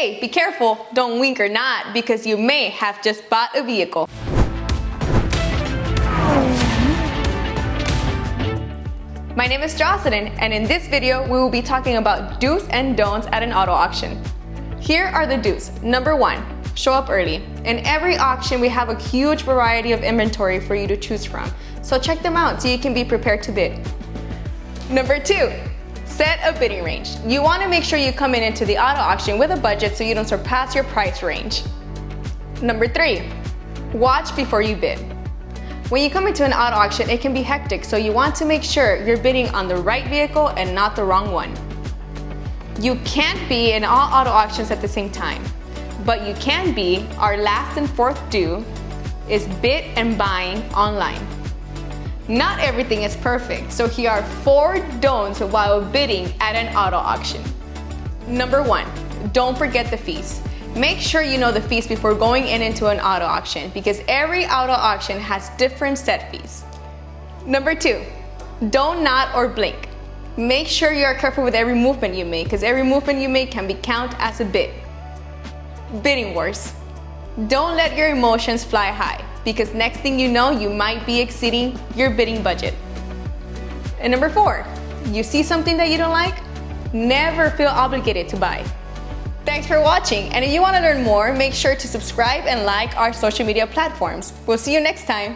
hey, be careful, don't wink or nod because you may have just bought a vehicle. My name is Jocelyn, and in this video, we will be talking about do's and don'ts at an auto auction. Here are the do's. Number 1, show up early. In every auction, we have a huge variety of inventory for you to choose from, so check them out so you can be prepared to bid. Number 2, set a bidding range. You want to make sure you come into the auto auction with a budget so you don't surpass your price range. Number 3, watch before you bid. When you come into an auto auction, it can be hectic, so you want to make sure you're bidding on the right vehicle and not the wrong one. You can't be in all auto auctions at the same time, but you can be. Our last and fourth do is bid and buying online. Not everything is perfect, so here are 4 don'ts while bidding at an auto auction. Number 1, don't forget the fees. Make sure you know the fees before going into an auto auction because every auto auction has different set fees. Number 2, don't nod or blink. Make sure you are careful with every movement you make because every movement you make can be counted as a bid. Bidding wars. Don't let your emotions fly high because next thing you know, you might be exceeding your bidding budget. And number 4, you see something that you don't like? Never feel obligated to buy. Thanks for watching, and if you want to learn more, make sure to subscribe and like our social media platforms. We'll see you next time.